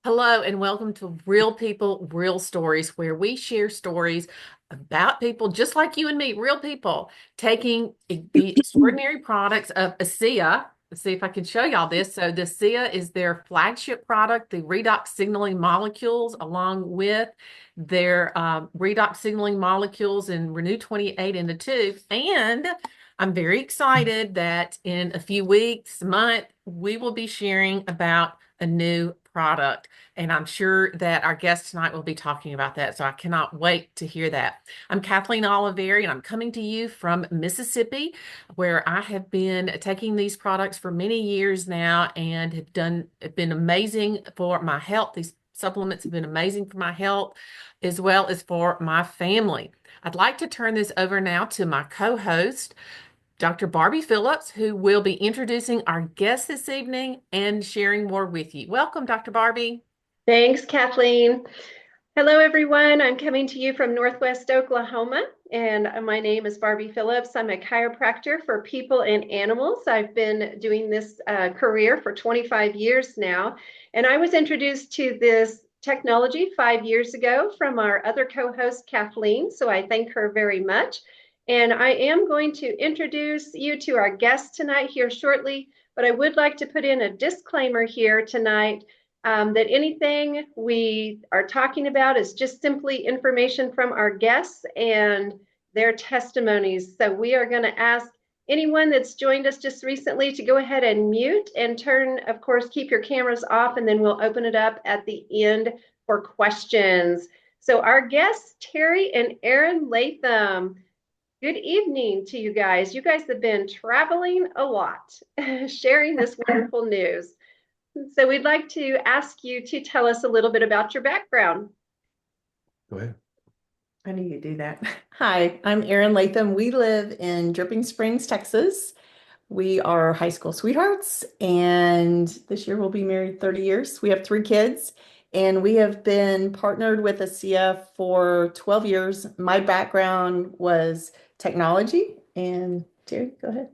Hello, and welcome to Real People, Real Stories, where we share stories about people just like you and me, real people, taking the extraordinary products of ASEA. Let's see if I can show y'all this. So, the ASEA is their flagship product, the redox signaling molecules, along with their redox signaling molecules in Renew 28 in the tube. And I'm very excited that in a few weeks, month, we will be sharing about a new product. And I'm sure that our guest tonight will be talking about that. So I cannot wait to hear that. I'm Kathleen Oliveri, and I'm coming to you from Mississippi, where I have been taking these products for many years now and have been amazing for my health. These supplements have been amazing for my health as well as for my family. I'd like to turn this over now to my co-host, Dr. Barbie Phillips, who will be introducing our guest this evening and sharing more with you. Welcome, Dr. Barbie. Thanks, Kathleen. Hello, everyone. I'm coming to you from Northwest Oklahoma, and my name is Barbie Phillips. I'm a chiropractor for people and animals. I've been doing this career for 25 years now, and I was introduced to this technology 5 years ago from our other co-host, Kathleen, so I thank her very much. And I am going to introduce you to our guest tonight here shortly, but I would like to put in a disclaimer here tonight that anything we are talking about is just simply information from our guests and their testimonies. So we are going to ask anyone that's joined us just recently to go ahead and mute and turn, of course, keep your cameras off, and then we'll open it up at the end for questions. So our guests, Terry and Erin Latham. Good evening to you guys. You guys have been traveling a lot, sharing this wonderful news. So we'd like to ask you to tell us a little bit about your background. Go ahead. I knew you'd do that. Hi, I'm Erin Latham. We live in Dripping Springs, Texas. We are high school sweethearts, and this year we'll be married 30 years. We have 3 kids, and we have been partnered with ASEA for 12 years. My background was technology, and Terry, go ahead.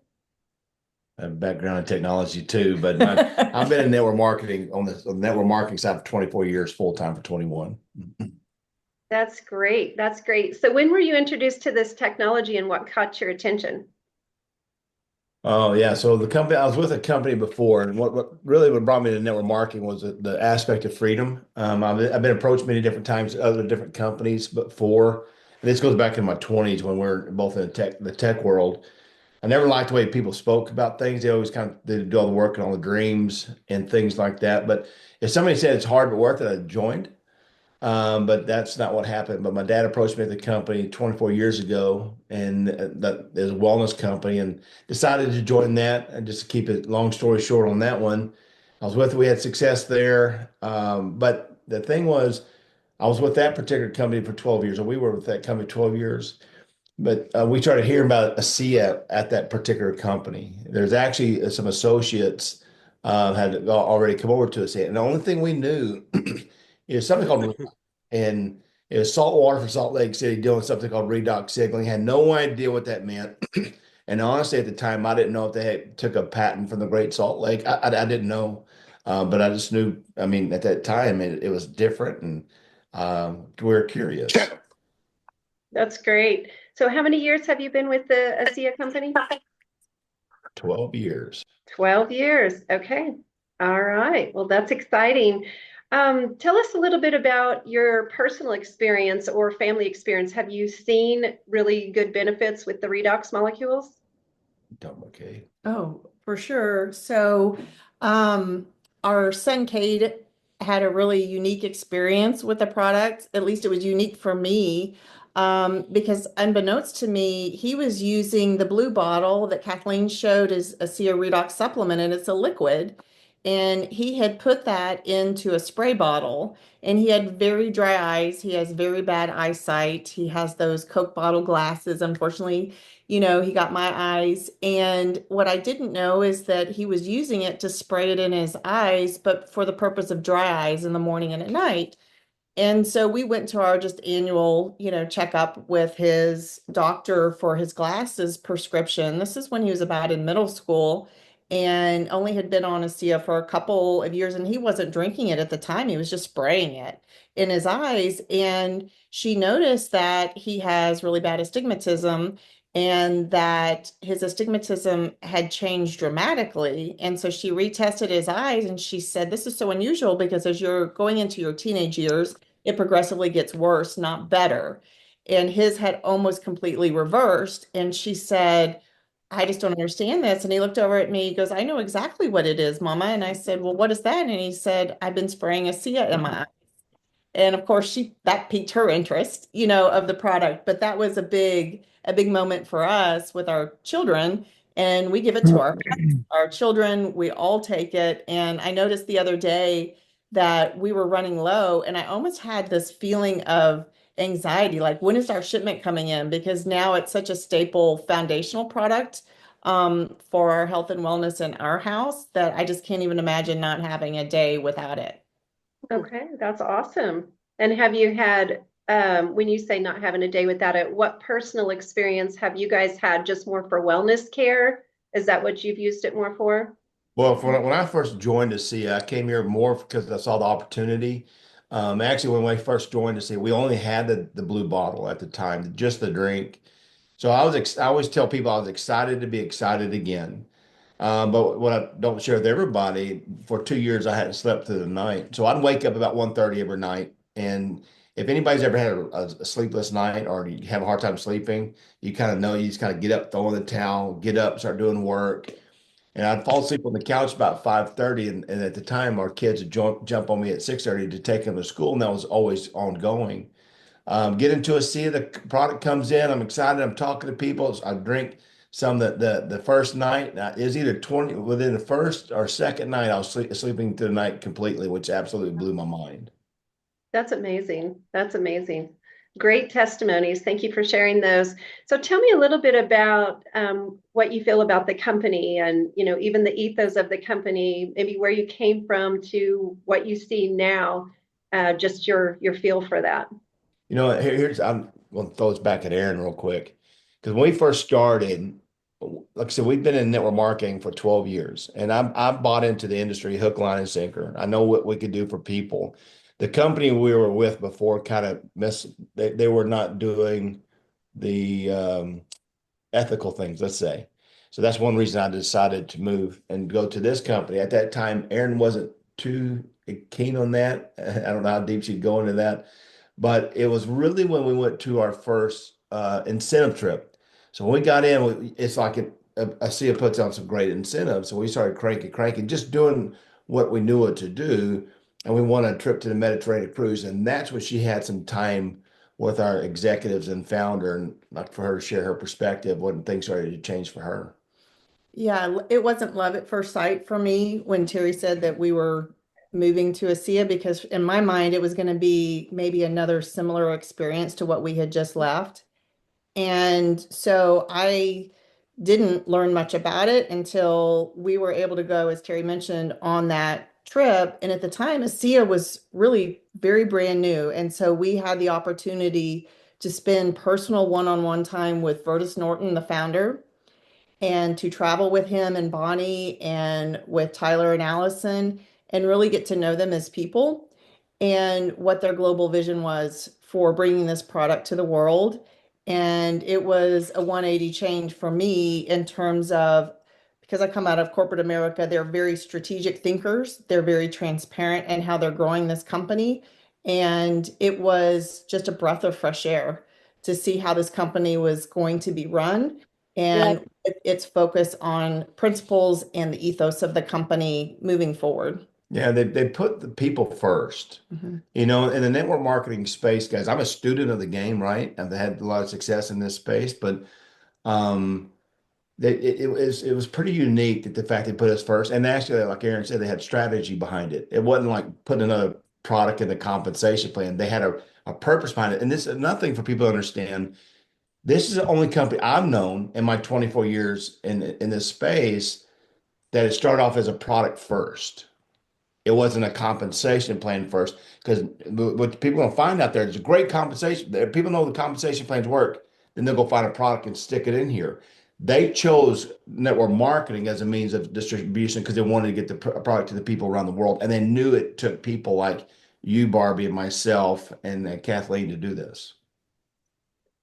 I have a background in technology too, but I've been in network marketing on the network marketing side for 24 years, full time for 21. That's great. That's great. So when were you introduced to this technology and what caught your attention? Oh yeah, so the company I was with a company before, and what brought me to network marketing was the aspect of freedom. I've been approached many different times, other different companies before, and this goes back in my 20s when we're both in the tech world. I never liked the way people spoke about things. They do all the work and all the dreams and things like that. But if somebody said it's hard but worth it, I joined. But that's not what happened. But my dad approached me at the company 24 years ago, and that is a wellness company, and decided to join that. And just to keep it long story short on that one, we had success there. But the thing was, I was with that particular company for 12 years, or we were with that company 12 years. But we started hearing about ASEA at that particular company. There's actually some associates had already come over to ASEA, and the only thing we knew is something called and it was salt water for Salt Lake City doing something called redox signaling. Had no idea what that meant. And honestly, at the time, I didn't know if they took a patent from the Great Salt Lake. I didn't know, but I just knew. I mean, at that time, it was different, and we were curious. That's great. So how many years have you been with the ASEA company? 12 years. 12 years. Okay. All right. Well, that's exciting. Tell us a little bit about your personal experience or family experience. Have you seen really good benefits with the redox molecules? Okay. Oh, for sure. So, our son Cade had a really unique experience with the product. At least it was unique for me, because unbeknownst to me, he was using the blue bottle that Kathleen showed as a Sea Redox supplement, and it's a liquid. And he had put that into a spray bottle, and he had very dry eyes. He has very bad eyesight. He has those Coke bottle glasses. Unfortunately, he got my eyes. And what I didn't know is that he was using it to spray it in his eyes, but for the purpose of dry eyes in the morning and at night. And so we went to our just annual, checkup with his doctor for his glasses prescription. This is when he was about in middle school. and only had been on ASEA for a couple of years, and he wasn't drinking it at the time. He was just spraying it in his eyes. And she noticed that he has really bad astigmatism and that his astigmatism had changed dramatically. And so she retested his eyes and she said, "This is so unusual because as you're going into your teenage years, it progressively gets worse, not better." And his had almost completely reversed. And she said, "I just don't understand this." And he looked over at me, he goes, "I know exactly what it is, Mama." And I said, "Well, what is that?" And he said, "I've been spraying a Cia in my eye." And of course, she that piqued her interest, of the product. But that was a big moment for us with our children. And we give it to our children. We all take it. And I noticed the other day that we were running low, and I almost had this feeling of anxiety, like when is our shipment coming in? Because now it's such a staple foundational product for our health and wellness in our house that I just can't even imagine not having a day without it. Okay, that's awesome. And have you had, when you say not having a day without it, what personal experience have you guys had just more for wellness care? Is that what you've used it more for? Well, when I first joined the CIA, I came here more because I saw the opportunity. Actually, when we first joined the CIA, we only had the blue bottle at the time, just the drink. So I always tell people I was excited to be excited again. But what I don't share with everybody, for 2 years I hadn't slept through the night. So I'd wake up about 1:30 every night. And if anybody's ever had a sleepless night or you have a hard time sleeping, you kind of know you just kind of get up, throw in the towel, get up, start doing work. And I'd fall asleep on the couch about 5:30. And at the time, our kids would jump on me at 6:30 to take them to school. And that was always ongoing. Get into a sea, the product comes in. I'm excited. I'm talking to people. I drink some the first night. Is either 20 within the first or second night, I was sleeping through the night completely, which absolutely blew my mind. That's amazing. That's amazing. Great testimonies. Thank you for sharing those. So tell me a little bit about what you feel about the company and, even the ethos of the company, maybe where you came from to what you see now, just your feel for that. I'm going to throw this back at Aaron real quick. Because when we first started, like I said, we've been in network marketing for 12 years, and I've bought into the industry hook, line, and sinker. I know what we could do for people. The company we were with before kind of they were not doing the ethical things, let's say. So that's one reason I decided to move and go to this company. At that time, Aaron wasn't too keen on that. I don't know how deep she'd go into that, but it was really when we went to our first incentive trip. So when we got in, it's like ASEA puts on some great incentives. So we started cranking, just doing what we knew what to do. And we won a trip to the Mediterranean cruise. And that's when she had some time with our executives and founder, and like for her to share her perspective when things started to change for her. Yeah, it wasn't love at first sight for me when Terry said that we were moving to ASEA because in my mind it was going to be maybe another similar experience to what we had just left. And so I didn't learn much about it until we were able to go, as Terry mentioned, on that trip. And at the time, ASEA was really very brand new. And so we had the opportunity to spend personal one-on-one time with Vertus Norton, the founder, and to travel with him and Bonnie and with Tyler and Allison and really get to know them as people and what their global vision was for bringing this product to the world. And it was a 180 change for me in terms of because I come out of corporate America, they're very strategic thinkers. They're very transparent in how they're growing this company. And it was just a breath of fresh air to see how this company was going to be run Yeah. and its focus on principles and the ethos of the company moving forward. Yeah, they put the people first. Mhm. In the network marketing space, guys, I'm a student of the game, right? I've had a lot of success in this space, but um, it was pretty unique that the fact they put us first. And actually, like Aaron said, they had strategy behind it. It wasn't like putting another product in the compensation plan. They had a purpose behind it. And this is nothing for people to understand. This is the only company I've known in my 24 years in this space that it started off as a product first. It wasn't a compensation plan first, because what people are gonna find out there is a great compensation. If people know the compensation plans work, then they'll go find a product and stick it in here. They chose network marketing as a means of distribution because they wanted to get the product to the people around the world, and they knew it took people like you, Barbie, and myself, and Kathleen to do this.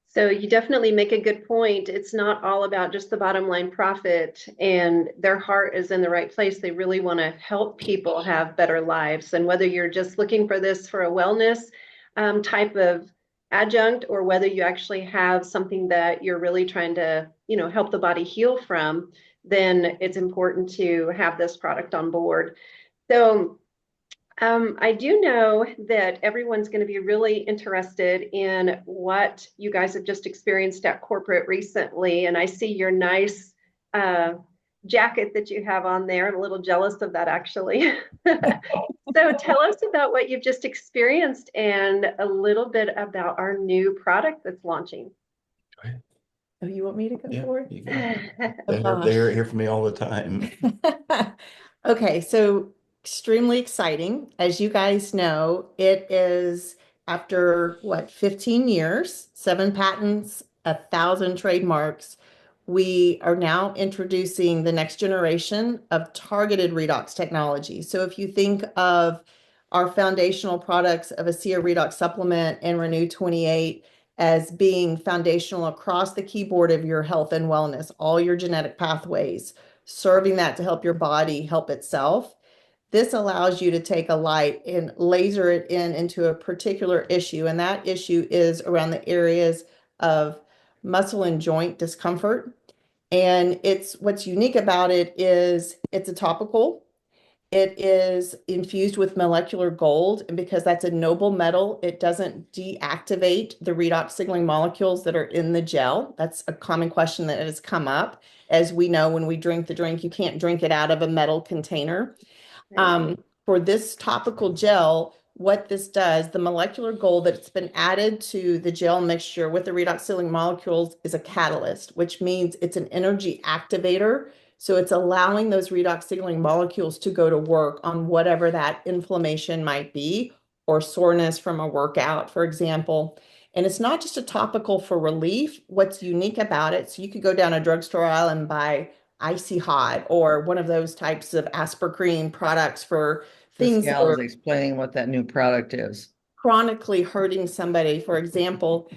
So you definitely make a good point. It's not all about just the bottom line profit, and their heart is in the right place. They really want to help people have better lives. And whether you're just looking for this for a wellness type of adjunct, or whether you actually have something that you're really trying to, help the body heal from, then it's important to have this product on board. So I do know that everyone's going to be really interested in what you guys have just experienced at corporate recently. And I see your nice uh, jacket that you have on there. I'm a little jealous of that, actually. So tell us about what you've just experienced and a little bit about our new product that's launching. Oh, you want me to go Yeah, for it? you go. Oh, They're here for me all the time. Okay, so extremely exciting. As you guys know, it is after what, 15 years, 7 patents, 1,000 trademarks. We are now introducing the next generation of targeted redox technology. So if you think of our foundational products of ASEA Redox Supplement and Renew 28 as being foundational across the keyboard of your health and wellness, all your genetic pathways, serving that to help your body help itself. This allows you to take a light and laser it into a particular issue, and that issue is around the areas of muscle and joint discomfort. And it's what's unique about it is it's a topical. It is infused with molecular gold, and because that's a noble metal, it doesn't deactivate the redox signaling molecules that are in the gel. That's a common question that has come up. As we know, when we drink the drink, you can't drink it out of a metal container. For this topical gel, what this does, the molecular gold that's been added to the gel mixture with the redox signaling molecules is a catalyst, which means it's an energy activator. So it's allowing those redox signaling molecules to go to work on whatever that inflammation might be, or soreness from a workout, for example. And it's not just a topical for relief. What's unique about it, so you could go down a drugstore aisle and buy Icy Hot or one of those types of Aspercreme products for This things that gal are is explaining what that new product is. chronically hurting somebody, for example.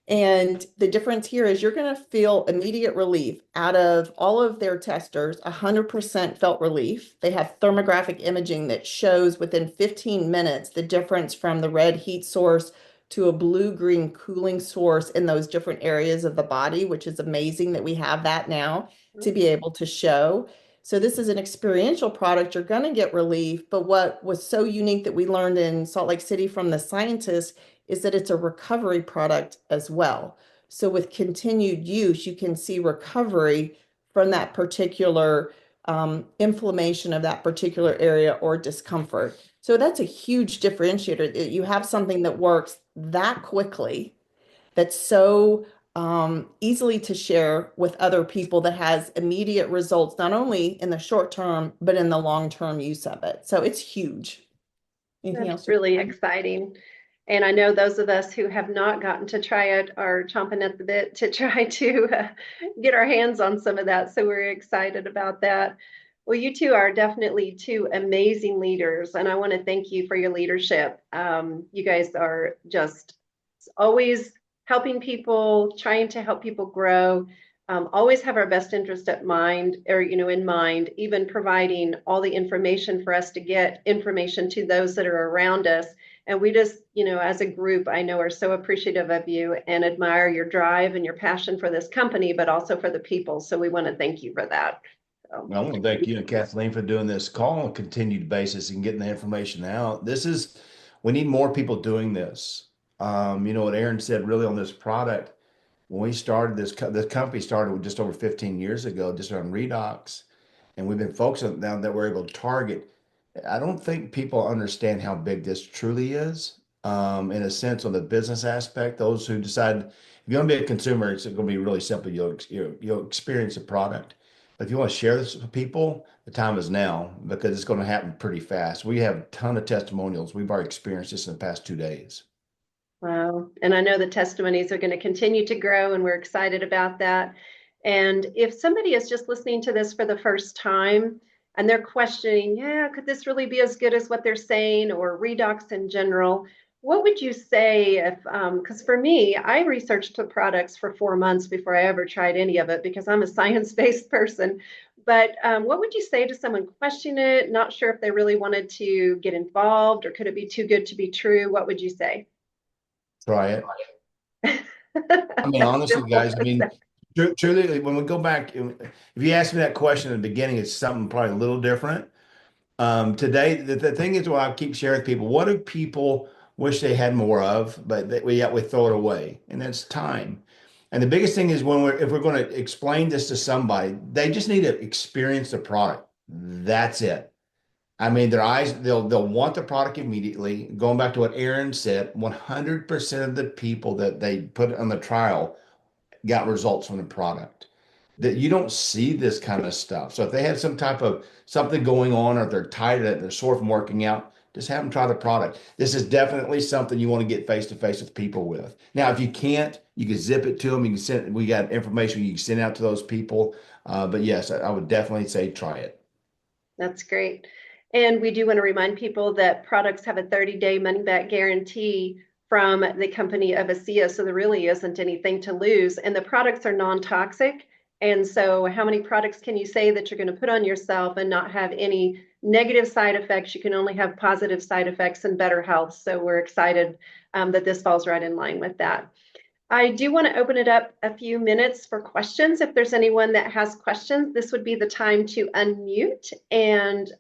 And the difference here is you're going to feel immediate relief. Out of all of their testers, 100% felt relief. They have thermographic imaging that shows within 15 minutes the difference from the red heat source to a blue-green cooling source in those different areas of the body, which is amazing that we have that now to be able to show. So this is an experiential product. You're going to get relief, but what was so unique that we learned in Salt Lake City from the scientists is that it's a recovery product as well. So with continued use, you can see recovery from that particular inflammation of that particular area or discomfort. So that's a huge differentiator. You have something that works that quickly, that's so easily to share with other people, that has immediate results, not only in the short term, but in the long-term use of it. So it's huge. Anything That's else? really exciting. And I know those of us who have not gotten to try it are chomping at the bit to try to get our hands on some of that. So we're excited about that. Well, you two are definitely two amazing leaders, and I want to thank you for your leadership. You guys are just always helping people, trying to help people grow. Always have our best interest at mind, or in mind, even providing all the information for us to get information to those that are around us. And we just, as a group, I know, are so appreciative of you and admire your drive and your passion for this company, but also for the people. So we want to thank you for that. So. I want to thank you and Kathleen for doing this call on a continued basis and getting the information out. We need more people doing this. What Erin said really on this product, when we started this company started just over 15 years ago, just on Redox, and we've been focusing now that we're able to target. I don't think people understand how big this truly is. In a sense, on the business aspect, those who decide if you're going to be a consumer, it's going to be really simple. You'll experience the product. But if you want to share this with people, the time is now because it's going to happen pretty fast. We have a ton of testimonials. We've already experienced this in the past 2 days. Wow. And I know the testimonies are going to continue to grow, and we're excited about that. And if somebody is just listening to this for the first time and they're questioning, yeah, could this really be as good as what they're saying, or Redox in general? What would you say if, because for me, I researched the products for 4 months before I ever tried any of it because I'm a science-based person. But what would you say to someone questioning it, not sure if they really wanted to get involved, or could it be too good to be true? What would you say? Try it. I mean, That's honestly, simple. guys, I mean, truly, when we go back, if you asked me that question in the beginning, it's something probably a little different. Today, the thing is, what I keep sharing with people, what do people wish they had more of, but yet we throw it away, and that's time. And the biggest thing is if we're going to explain this to somebody, they just need to experience the product. That's it. I mean, their eyes, they'll want the product immediately. Going back to what Aaron said, 100% of the people that they put on the trial got results from the product. That you don't see this kind of stuff. So if they have some type of something going on, or they're tired of it, they're sore from working out, just have them try the product. This is definitely something you want to get face to face with people with. Now, if you can't, you can zip it to them. You can send. We got information you can send out to those people. But yes, I would definitely say try it. That's great. And we do want to remind people that products have a 30-day money-back guarantee from the company of ASEA, so there really isn't anything to lose. And the products are non-toxic. And so how many products can you say that you're going to put on yourself and not have any negative side effects? You can only have positive side effects and better health. So we're excited that this falls right in line with that. I do want to open it up a few minutes for questions. If there's anyone that has questions, this would be the time to unmute and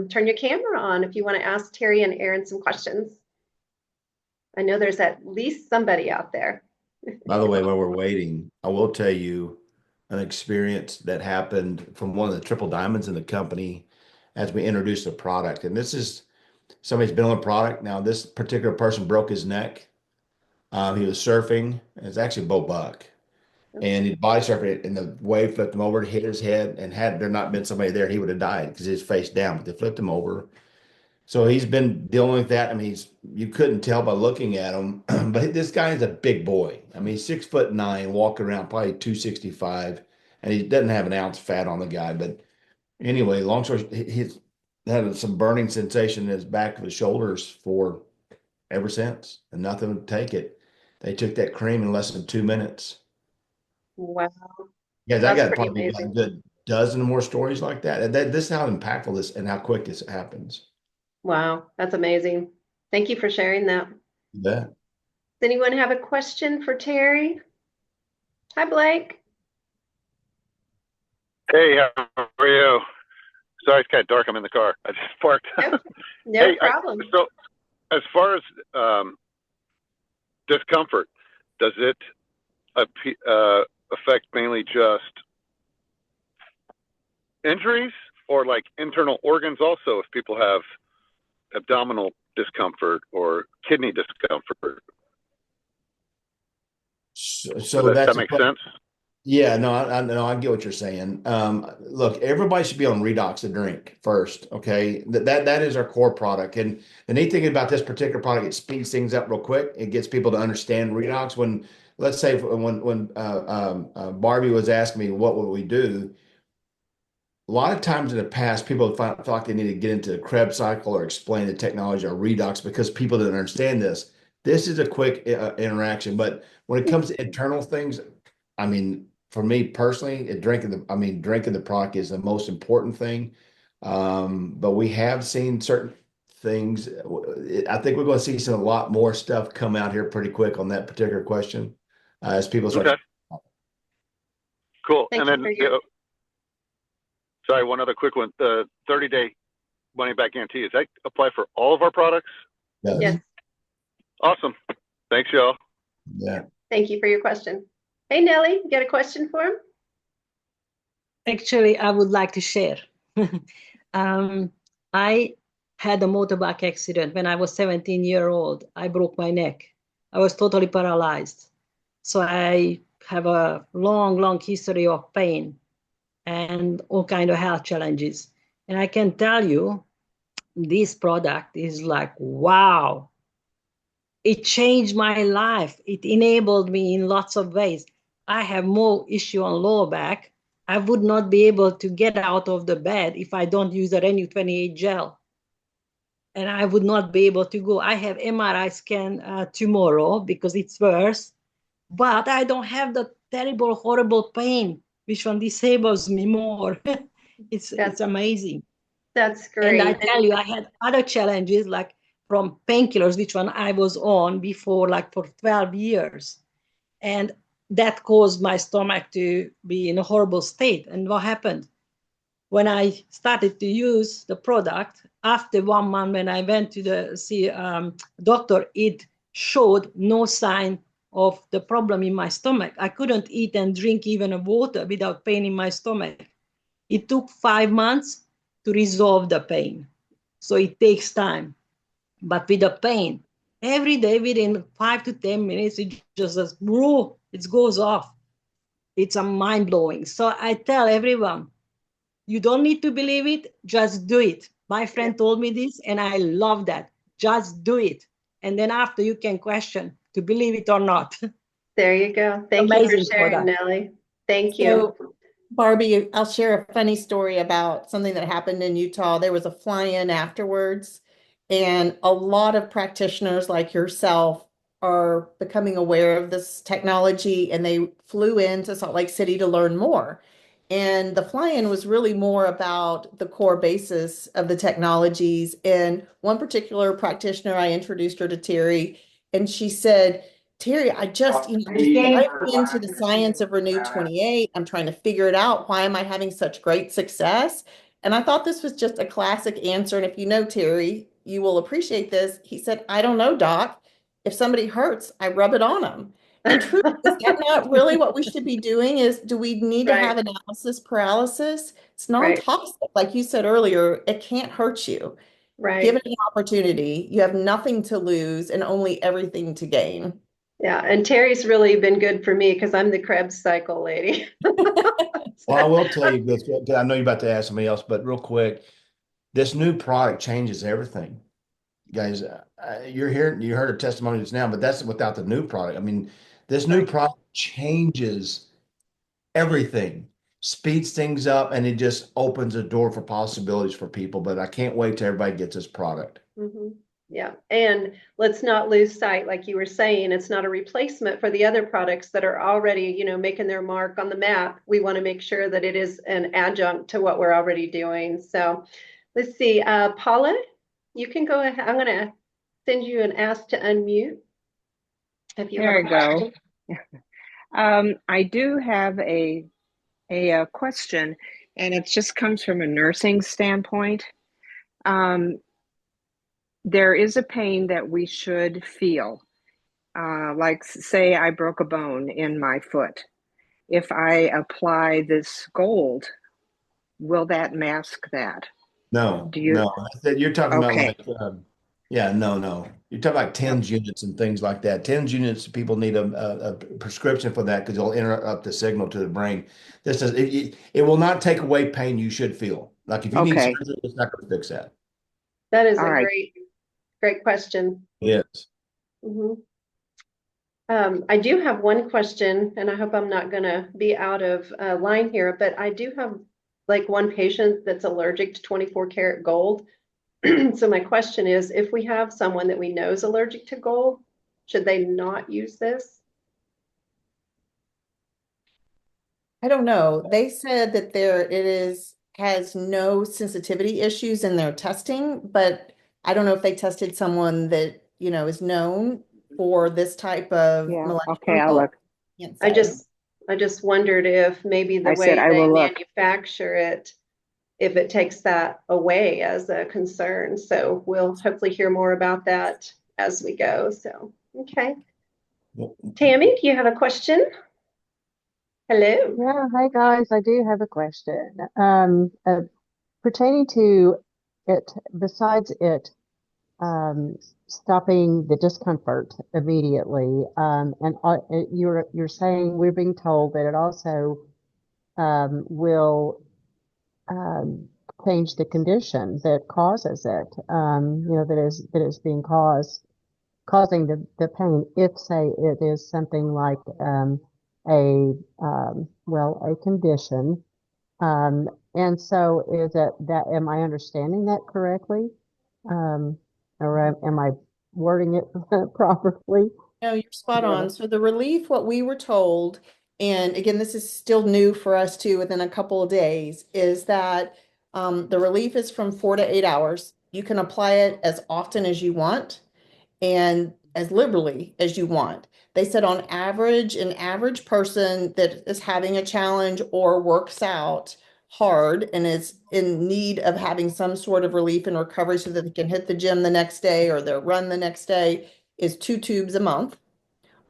turn your camera on if you want to ask Terry and Erin some questions. I know there's at least somebody out there. By the way, while we're waiting, I will tell you an experience that happened from one of the triple diamonds in the company as we introduced the product. And this is somebody's been on the product. Now, this particular person broke his neck. He was surfing. It's actually Bo Buck. And he body surfing, and the wave flipped him over, hit his head. And had there not been somebody there, he would have died because he's face down. But they flipped him over. So he's been dealing with that. I mean, you couldn't tell by looking at him, but this guy is a big boy. I mean, he's 6'9", walking around probably 265, and he doesn't have an ounce of fat on the guy. But anyway, long story, he's had some burning sensation in his back of his shoulders for ever since, and nothing would take it. They took that cream in less than 2 minutes. Wow, Yeah, I that's got pretty probably got a amazing. good dozen more stories like that. This is how impactful this and how quick this happens. Wow, that's amazing. Thank you for sharing that. Does You bet. anyone have a question for Terry? Hi, Blake. Hey, how are you? Sorry, it's kind of dark. I'm in the car. I just parked. No, no Hey, problem. so as far as discomfort, does it affect mainly just injuries, or like internal organs also, if people have abdominal discomfort or kidney discomfort? So Does that's that a make sense? yeah, no, I know, I get what you're saying. Look, everybody should be on Redox to drink first, okay? That is our core product. And the neat thing about this particular product, it speeds things up real quick. It gets people to understand Redox. When, let's say, when Barbie was asking me what would we do, a lot of times in the past, people felt like they need to get into the Krebs cycle or explain the technology or Redox because people didn't understand this. This is a quick interaction, but when it comes to internal things, I mean, for me personally, drinking the product is the most important thing. But we have seen certain things. I think we're going to see a lot more stuff come out here pretty quick on that particular question as people start. Okay, cool. Thank And you then, for your sorry, one other quick one. The 30-day money back guarantee, does that apply for all of our products? Yes. yes. Awesome. Thanks, y'all. Yeah. Thank you for your question. Hey, Nellie, you got a question for him? Actually, I would like to share. I had a motorbike accident when I was 17 years old. I broke my neck. I was totally paralyzed. So I have a long, long history of pain and all kind of health challenges. And I can tell you, this product is like, wow. It changed my life. It enabled me in lots of ways. I have more issue on lower back. I would not be able to get out of the bed if I don't use the Renew 28 gel. And I would not be able to go. I have MRI scan tomorrow because it's worse, but I don't have the terrible, horrible pain, which one disables me more. It's amazing. That's And I great. tell you, I had other challenges like from painkillers, which one I was on before, like for 12 years. And that caused my stomach to be in a horrible state. And what happened? When I started to use the product, after 1 month, when I went to see doctor, it showed no sign of the problem in my stomach. I couldn't eat and drink even a water without pain in my stomach. It took 5 months to resolve the pain. So it takes time. But with the pain, every day within 5 to 10 minutes, it just whoa, it goes off. It's a mind blowing. So I tell everyone, you don't need to believe it, just do it. My friend told me this, and I love that. Just do it. And then after you can question to believe it or not. There you go. Thank you for Amazing sharing, product. Nellie. Thank you. So, Barbie, I'll share a funny story about something that happened in Utah. There was a fly-in afterwards, and a lot of practitioners like yourself are becoming aware of this technology, and they flew into Salt Lake City to learn more. And the fly-in was really more about the core basis of the technologies. And one particular practitioner, I introduced her to Terry, and she said, Terry, I just, just dived into the science of Renew 28. I'm trying to figure it out. Why am I having such great success? And I thought this was just a classic answer. And if you know Terry, you will appreciate this. He said, I don't know, Doc. If somebody hurts, I rub it on them. And truly, is that not really what we should be doing? Is do we need to have Right, analysis paralysis? It's right, non-toxic. Like you said earlier, it can't hurt you. Give right. it an opportunity. You have nothing to lose and only everything to gain. Yeah, and Terry's really been good for me because I'm the Krebs cycle lady. Well, I will tell you this, 'cause I know you're about to ask somebody else, but real quick, this new product changes everything. Guys, you heard her testimony just now, but that's without the new product. I mean, this new Right. product changes everything, speeds things up, and it just opens a door for possibilities for people. But I can't wait till everybody gets this product. Mhm. Yeah, and let's not lose sight, like you were saying, it's not a replacement for the other products that are already, making their mark on the map. We want to make sure that it is an adjunct to what we're already doing. So let's see, Paula, you can go ahead. I'm going to send you an ask to unmute if you have There a we go. question. I do have a question, and it just comes from a nursing standpoint. Um, there is a pain that we should feel. Like, say, I broke a bone in my foot. If I apply this gold, will that mask that? No, Do you? no. You're talking about Okay. like, yeah, no, no. You're talking about Oh, TENS units and things like that. TENS units, people need a prescription for that because they'll interrupt the signal to the brain. This is it will not take away pain you should feel. Like if you need okay. surgery, it's not going to fix that. That is All a right. great, great question. Yes. Mhm. I do have one question, and I hope I'm not going to be out of line here, but I do have like one patient that's allergic to 24 karat gold. So my question is, if we have someone that we know is allergic to gold, should they not use this? I don't know. They said that it is has no sensitivity issues in their testing, but I don't know if they tested someone that, is known for this type of Yeah. Okay. molecular I'll gold. look. Can't I say. just I just wondered if maybe the I said way I they will look. manufacture it, if it takes that away as a concern. So we'll hopefully hear more about that as we go. So, okay. Well, Tammy, you have a question? Hello. Yeah, hi guys. I do have a question. Pertaining to it, besides it stopping the discomfort immediately, and you're saying we're being told that it also will um, change the condition that causes it. That is being causing the pain. If say it is something like a, a condition. And so is am I understanding that correctly? Or am I wording it properly? No, you're spot Yeah. on. So the relief, what we were told, and again, this is still new for us too, within a couple of days, is that the relief is from 4 to 8 hours. You can apply it as often as you want and as liberally as you want. They said on average, an average person that is having a challenge or works out hard and is in need of having some sort of relief and recovery so that they can hit the gym the next day or their run the next day is 2 tubes a month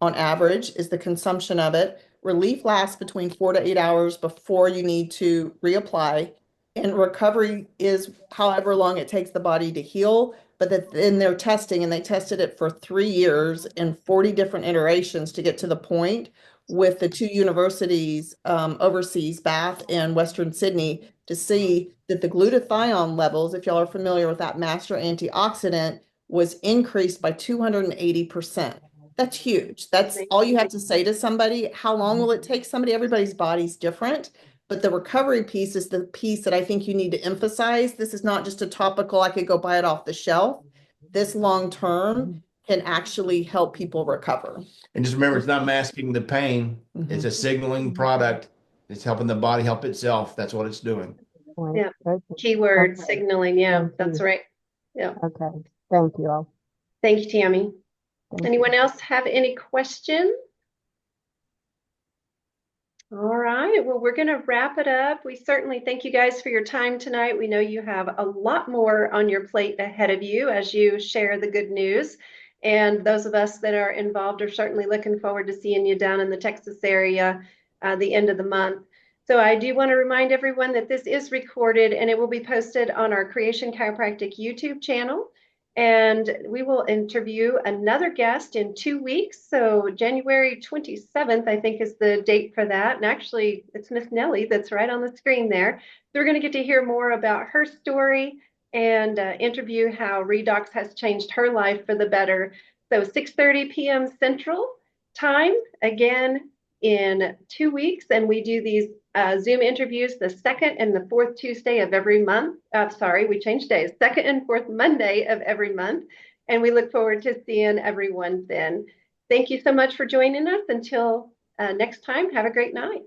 on average is the consumption of it. Relief lasts between 4 to 8 hours before you need to reapply. And recovery is however long it takes the body to heal. But that in their testing, and they tested it for 3 years in 40 different iterations to get to the point with the two universities overseas, Bath and Western Sydney, to see that the glutathione levels, if y'all are familiar with that master antioxidant, was increased by 280%. That's huge. That's all you have to say to somebody. How long will it take somebody? Everybody's body's different, but the recovery piece is the piece that I think you need to emphasize. This is not just a topical, I could go buy it off the shelf. This long term can actually help people recover. And just remember, it's not masking the pain. It's a signaling product. It's helping the body help itself. That's what it's doing. Yeah. Okay. Keyword Okay. signaling. Yeah, Thank that's you. right. Yeah. Okay. Thank you all. Thank you, Tammy. Thank Anyone you. else have any questions? All right, well, we're going to wrap it up. We certainly thank you guys for your time tonight. We know you have a lot more on your plate ahead of you as you share the good news. And those of us that are involved are certainly looking forward to seeing you down in the Texas area the end of the month. So I do want to remind everyone that this is recorded and it will be posted on our Creation Chiropractic YouTube channel. And we will interview another guest in 2 weeks. So January 27th, I think, is the date for that. And actually, it's Miss Nellie that's right on the screen there. So we're going to get to hear more about her story and interview how Redox has changed her life for the better. So 6:30 p.m. Central Time, again, in 2 weeks. And we do these Zoom interviews the second and the fourth Tuesday of every month. Sorry, we changed days, second and fourth Monday of every month. And we look forward to seeing everyone then. Thank you so much for joining us. Until next time, have a great night.